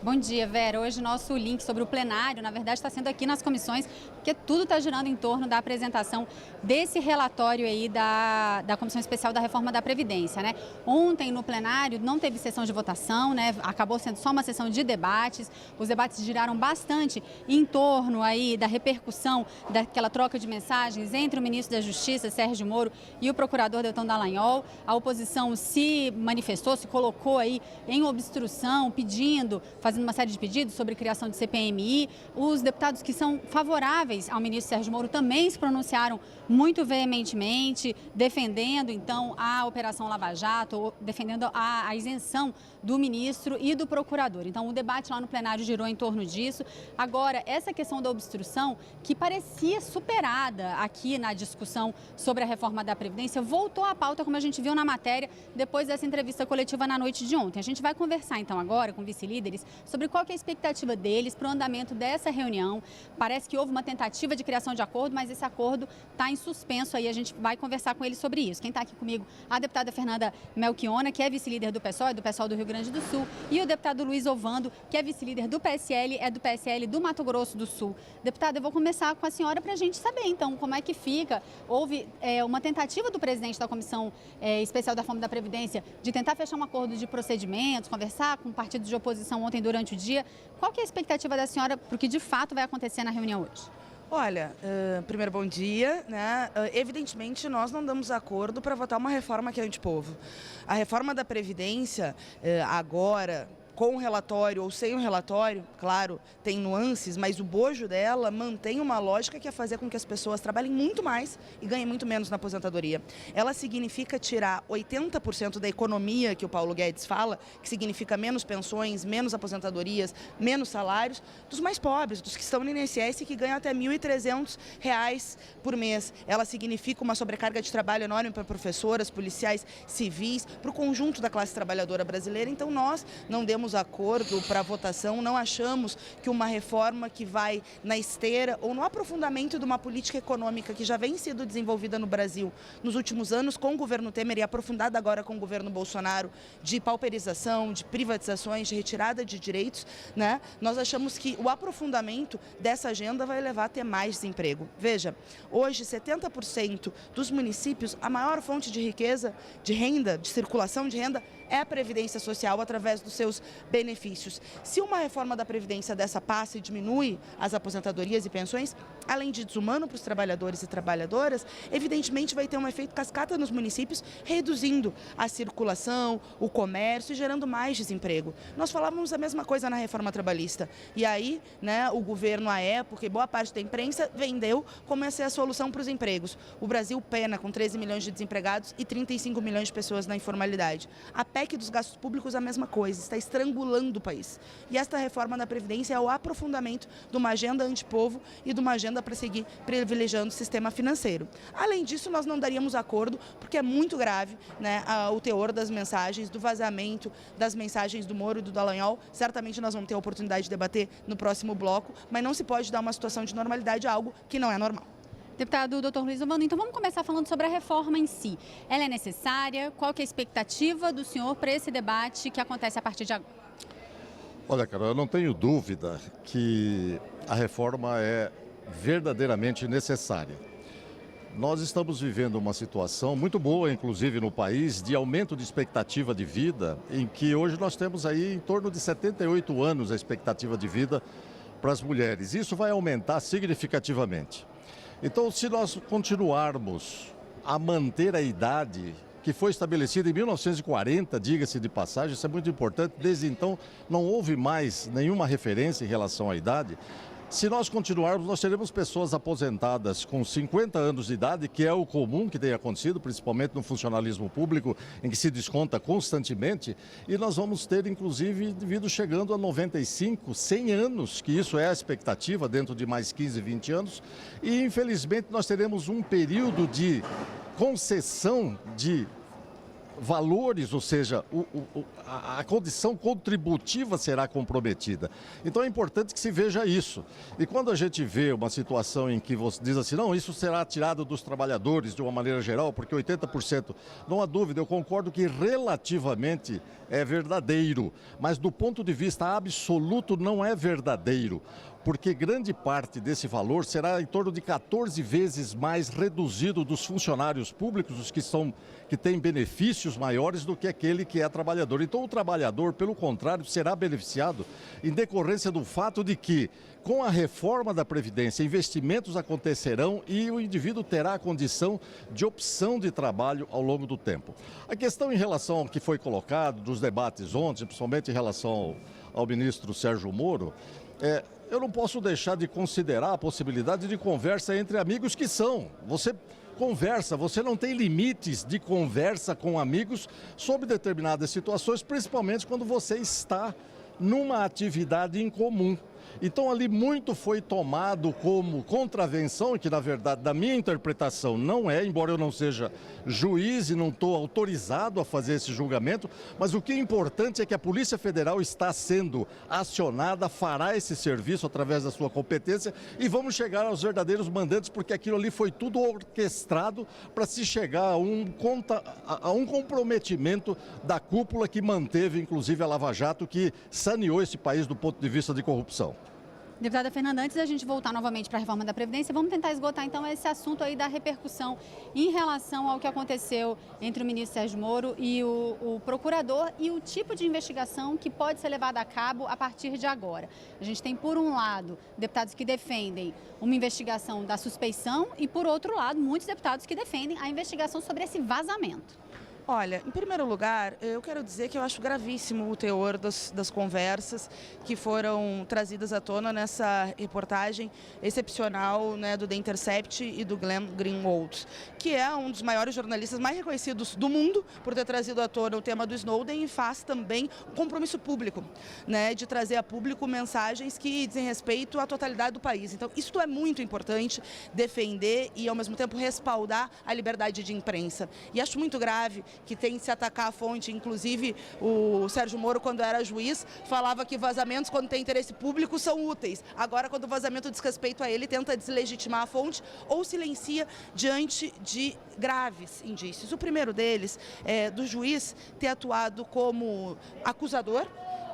Bom dia, Vera. Hoje nosso link sobre o plenário, na verdade, está sendo aqui nas comissões, porque tudo está girando em torno da apresentação desse relatório aí da Comissão Especial da Reforma da Previdência, né? Ontem, no plenário, não teve sessão de votação, né? Acabou sendo só uma sessão de debates. Os debates giraram bastante em torno aí da repercussão daquela troca de mensagens entre o ministro da Justiça, Sérgio Moro, e o procurador Deltan Dallagnol. A oposição se manifestou, se colocou aí em obstrução, fazendo uma série de pedidos sobre criação de CPMI. Os deputados que são favoráveis ao ministro Sérgio Moro também se pronunciaram muito veementemente, defendendo então a Operação Lava Jato, defendendo a isenção do ministro e do procurador. Então o debate lá no plenário girou em torno disso. Agora, essa questão da obstrução, que parecia superada aqui na discussão sobre a reforma da Previdência, voltou à pauta, como a gente viu na matéria, depois dessa entrevista coletiva na noite de ontem. A gente vai conversar então agora com vice-líderes sobre qual que é a expectativa deles para o andamento dessa reunião. Parece que houve uma tentativa de criação de acordo, mas esse acordo está em suspenso aí. A gente vai conversar com eles sobre isso. Quem está aqui comigo, a deputada Fernanda Melchiona, que é vice-líder do PSOL, do PSOL do Rio Grande do Sul, e o deputado Luiz Ovando, que é vice-líder do PSL, é do PSL do Mato Grosso do Sul. Deputada, eu vou começar com a senhora para a gente saber, então, como é que fica. Houve uma tentativa do presidente da Comissão Especial da Reforma da Previdência de tentar fechar um acordo de procedimentos, conversar com partidos de oposição ontem durante o dia. Qual que é a expectativa da senhora para o que de fato vai acontecer na reunião hoje? Olha, primeiro bom dia, né? Evidentemente nós não damos acordo para votar uma reforma que é antipovo. A reforma da Previdência, agora, com o relatório ou sem o relatório, claro, tem nuances, mas o bojo dela mantém uma lógica que é fazer com que as pessoas trabalhem muito mais e ganhem muito menos na aposentadoria. Ela significa tirar 80% da economia que o Paulo Guedes fala, que significa menos pensões, menos aposentadorias, menos salários, dos mais pobres, dos que estão no INSS e que ganham até R$ 1.300 por mês. Ela significa uma sobrecarga de trabalho enorme para professoras, policiais, civis, para o conjunto da classe trabalhadora brasileira. Então nós não demos acordo para votação, não achamos que uma reforma que vai na esteira ou no aprofundamento de uma política econômica que já vem sendo desenvolvida no Brasil nos últimos anos com o governo Temer e aprofundada agora com o governo Bolsonaro, de pauperização, de privatizações, de retirada de direitos, né? Nós achamos que o aprofundamento dessa agenda vai levar a ter mais desemprego. Veja, hoje 70% dos municípios, a maior fonte de riqueza, de renda, de circulação de renda, é a Previdência Social através dos seus benefícios. Se uma reforma da Previdência dessa passa e diminui as aposentadorias e pensões, além de desumano para os trabalhadores e trabalhadoras, evidentemente vai ter um efeito cascata nos municípios, reduzindo a circulação, o comércio e gerando mais desemprego. Nós falávamos a mesma coisa na reforma trabalhista. E aí, né, o governo, à época, e boa parte da imprensa, vendeu como essa é a solução para os empregos. O Brasil pena com 13 milhões de desempregados e 35 milhões de pessoas na informalidade. A PEC dos gastos públicos é a mesma coisa, está estrangulando o país. E esta reforma da Previdência é o aprofundamento de uma agenda antipovo e de uma agenda para seguir privilegiando o sistema financeiro. Além disso, nós não daríamos acordo, porque é muito grave, né, o teor das mensagens, do vazamento das mensagens do Moro e do Dallagnol. Certamente nós vamos ter a oportunidade de debater no próximo bloco, mas não se pode dar uma situação de normalidade a algo que não é normal. Deputado Dr. Luiz Ovando, então vamos começar falando sobre a reforma em si. Ela é necessária? Qual que é a expectativa do senhor para esse debate que acontece a partir de agora? Olha, Carol, eu não tenho dúvida que a reforma é verdadeiramente necessária. Nós estamos vivendo uma situação muito boa, inclusive no país, de aumento de expectativa de vida, em que hoje nós temos aí em torno de 78 anos a expectativa de vida para as mulheres. Isso vai aumentar significativamente. Então, se nós continuarmos a manter a idade que foi estabelecida em 1940, diga-se de passagem, isso é muito importante, desde então não houve mais nenhuma referência em relação à idade. Se nós continuarmos, nós teremos pessoas aposentadas com 50 anos de idade, que é o comum que tem acontecido, principalmente no funcionalismo público, em que se desconta constantemente, e nós vamos ter, inclusive, indivíduos chegando a 95, 100 anos, que isso é a expectativa dentro de mais 15, 20 anos, e infelizmente nós teremos um período de concessão de valores, ou seja, a condição contributiva será comprometida. Então é importante que se veja isso. E quando a gente vê uma situação em que você diz assim, não, isso será tirado dos trabalhadores de uma maneira geral, porque 80%, não há dúvida, eu concordo que relativamente é verdadeiro, mas do ponto de vista absoluto não é verdadeiro, porque grande parte desse valor será em torno de 14 vezes mais reduzido dos funcionários públicos, os que têm benefícios maiores do que aquele que é trabalhador. Então o trabalhador, pelo contrário, será beneficiado em decorrência do fato de que, com a reforma da Previdência, investimentos acontecerão e o indivíduo terá a condição de opção de trabalho ao longo do tempo. A questão em relação ao que foi colocado, dos debates ontem, principalmente em relação ao ministro Sérgio Moro, eu não posso deixar de considerar a possibilidade de conversa entre amigos que são. Você conversa, você não tem limites de conversa com amigos sobre determinadas situações, principalmente quando você está numa atividade em comum. Então ali muito foi tomado como contravenção, que na verdade, da minha interpretação, não é, embora eu não seja juiz e não estou autorizado a fazer esse julgamento, mas o que é importante é que a Polícia Federal está sendo acionada, fará esse serviço através da sua competência e vamos chegar aos verdadeiros mandantes, porque aquilo ali foi tudo orquestrado para se chegar a um comprometimento da cúpula que manteve, inclusive, a Lava Jato, que saneou esse país do ponto de vista de corrupção. Deputada Fernanda, antes da gente voltar novamente para a reforma da Previdência, vamos tentar esgotar então esse assunto aí da repercussão em relação ao que aconteceu entre o ministro Sérgio Moro e o procurador e o tipo de investigação que pode ser levada a cabo a partir de agora. A gente tem, por um lado, deputados que defendem uma investigação da suspeição e, por outro lado, muitos deputados que defendem a investigação sobre esse vazamento. Olha, em primeiro lugar, eu quero dizer que eu acho gravíssimo o teor das conversas que foram trazidas à tona nessa reportagem excepcional, né, do The Intercept e do Glenn Greenwald, que é um dos maiores jornalistas mais reconhecidos do mundo por ter trazido à tona o tema do Snowden e faz também um compromisso público, né, de trazer a público mensagens que dizem respeito à totalidade do país. Então, isso é muito importante, defender e, ao mesmo tempo, respaldar a liberdade de imprensa. E acho muito grave que tem que se atacar a fonte, inclusive o Sérgio Moro, quando era juiz, falava que vazamentos, quando tem interesse público, são úteis. Agora, quando o vazamento diz respeito a ele, tenta deslegitimar a fonte ou silencia diante de graves indícios. O primeiro deles é do juiz ter atuado como acusador.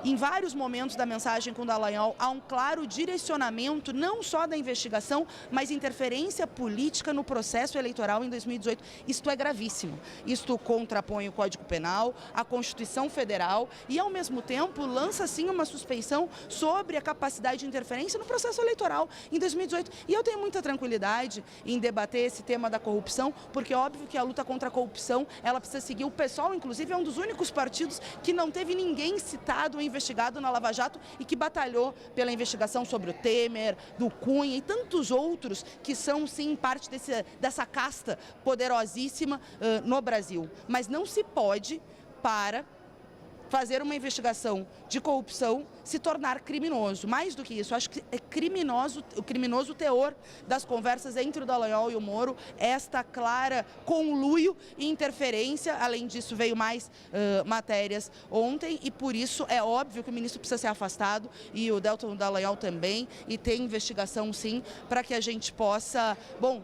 Em vários momentos da mensagem com o Dallagnol, há um claro direcionamento, não só da investigação, mas interferência política no processo eleitoral em 2018. Isto é gravíssimo. Isto contrapõe o Código Penal, a Constituição Federal e, ao mesmo tempo, lança, sim, uma suspeição sobre a capacidade de interferência no processo eleitoral em 2018. E eu tenho muita tranquilidade em debater esse tema da corrupção, porque é óbvio que a luta contra a corrupção, ela precisa seguir. O PSOL, inclusive, é um dos únicos partidos que não teve ninguém citado em investigado na Lava Jato e que batalhou pela investigação sobre o Temer, do Cunha e tantos outros que são, sim, parte dessa casta poderosíssima no Brasil. Mas não se pode, para fazer uma investigação de corrupção, se tornar criminoso. Mais do que isso, acho que é o criminoso teor das conversas entre o Dallagnol e o Moro, esta clara conluio e interferência. Além disso, veio mais matérias ontem e, por isso, é óbvio que o ministro precisa ser afastado e o Deltan Dallagnol também, e tem investigação, sim, para que a gente possa,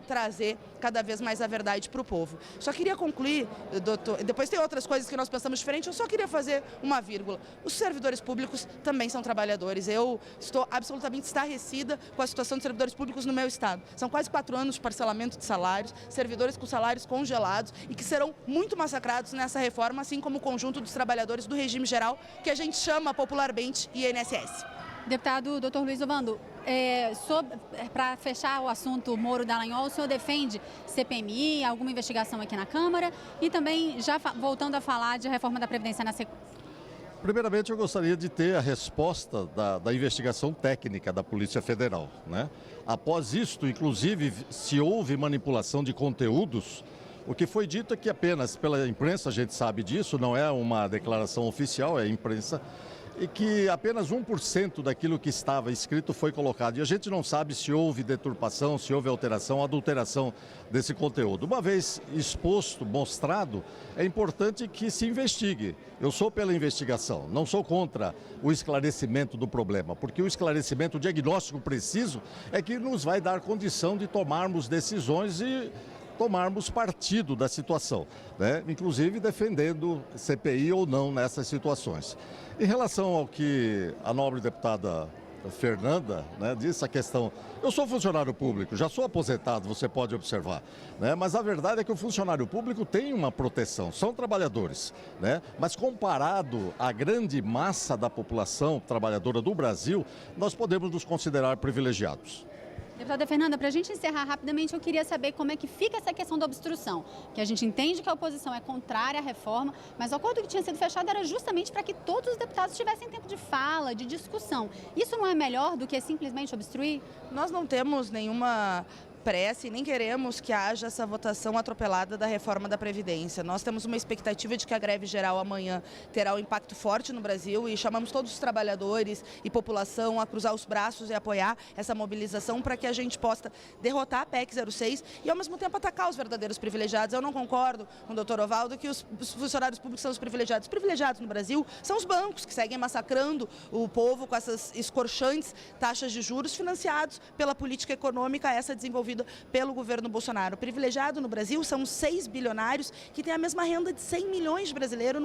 trazer cada vez mais a verdade para o povo. Só queria concluir, doutor, depois tem outras coisas que nós pensamos diferente, eu só queria fazer uma vírgula. Os servidores públicos também são trabalhadores. Eu estou absolutamente estarrecida com a situação dos servidores públicos no meu estado. São quase 4 anos de parcelamento de salários, servidores com salários congelados e que serão muito massacrados nessa reforma, assim como o conjunto dos trabalhadores do regime geral, que a gente chama popularmente INSS. Deputado Dr. Luiz Ovando, para fechar o assunto Moro-Dallagnol, o senhor defende CPMI, alguma investigação aqui na Câmara e também já voltando a falar de reforma da Previdência na sequência? Primeiramente, eu gostaria de ter a resposta da investigação técnica da Polícia Federal, né? Após isto, inclusive, se houve manipulação de conteúdos, o que foi dito é que apenas pela imprensa, a gente sabe disso, não é uma declaração oficial, é a imprensa. e que apenas 1% daquilo que estava escrito foi colocado. E a gente não sabe se houve deturpação, se houve alteração, adulteração desse conteúdo. Uma vez exposto, mostrado, é importante que se investigue. Eu sou pela investigação, não sou contra o esclarecimento do problema, porque o esclarecimento, o diagnóstico preciso é que nos vai dar condição de tomarmos decisões e tomarmos partido da situação, né? Inclusive defendendo CPI ou não nessas situações. Em relação ao que a nobre deputada Fernanda, né, disse a questão, eu sou funcionário público, já sou aposentado, você pode observar, né, mas a verdade é que o funcionário público tem uma proteção, são trabalhadores, né, mas comparado à grande massa da população trabalhadora do Brasil, nós podemos nos considerar privilegiados. Deputada Fernanda, para a gente encerrar rapidamente, eu queria saber como é que fica essa questão da obstrução, que a gente entende que a oposição é contrária à reforma, mas o acordo que tinha sido fechado era justamente para que todos os deputados tivessem tempo de fala, de discussão. Isso não é melhor do que simplesmente obstruir? Nós não temos nenhuma pressa e nem queremos que haja essa votação atropelada da reforma da Previdência. Nós temos uma expectativa de que a greve geral amanhã terá um impacto forte no Brasil e chamamos todos os trabalhadores e população a cruzar os braços e apoiar essa mobilização para que a gente possa derrotar a PEC 06 e ao mesmo tempo atacar os verdadeiros privilegiados. Eu não concordo com o doutor Ovaldo que os funcionários públicos são os privilegiados. Os privilegiados no Brasil são os bancos que seguem massacrando o povo com essas escorchantes taxas de juros financiados pela política econômica essa desenvolvida pelo governo Bolsonaro. O privilegiado no Brasil são 6 bilionários que têm a mesma renda de 100 milhões brasileiros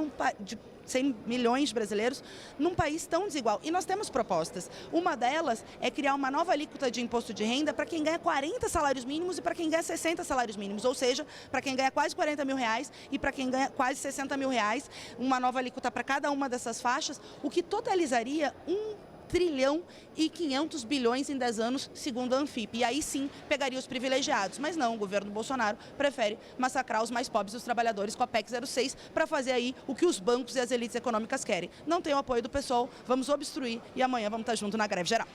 num país tão desigual. E nós temos propostas. Uma delas é criar uma nova alíquota de imposto de renda para quem ganha 40 salários mínimos e para quem ganha 60 salários mínimos. Ou seja, para quem ganha quase 40 mil reais e para quem ganha quase 60 mil reais, uma nova alíquota para cada uma dessas faixas, o que totalizaria 1,5 trilhão em 10 anos, segundo a Anfip. E aí sim pegaria os privilegiados. Mas não, o governo Bolsonaro prefere massacrar os mais pobres e os trabalhadores com a PEC 06 para fazer aí o que os bancos e as elites econômicas querem. Não tem o apoio do PSOL, vamos obstruir e amanhã vamos estar junto na greve geral.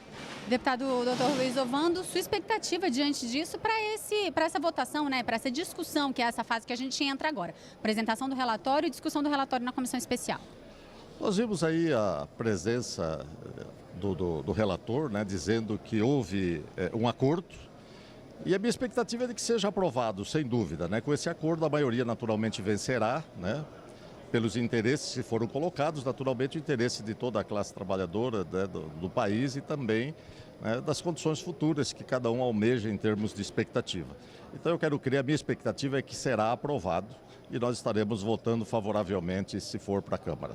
Deputado Dr. Luiz Ovando, sua expectativa diante disso para essa votação, né, para essa discussão, que é essa fase que a gente entra agora. Apresentação do relatório e discussão do relatório na comissão especial. Nós vimos aí a presença do relator, né, dizendo que houve um acordo e a minha expectativa é de que seja aprovado, sem dúvida, né? Com esse acordo a maioria naturalmente vencerá, né? Pelos interesses que foram colocados, naturalmente o interesse de toda a classe trabalhadora, né, do país e também, né, das condições futuras que cada um almeja em termos de expectativa. Então eu quero crer, a minha expectativa é que será aprovado e nós estaremos votando favoravelmente se for para a Câmara.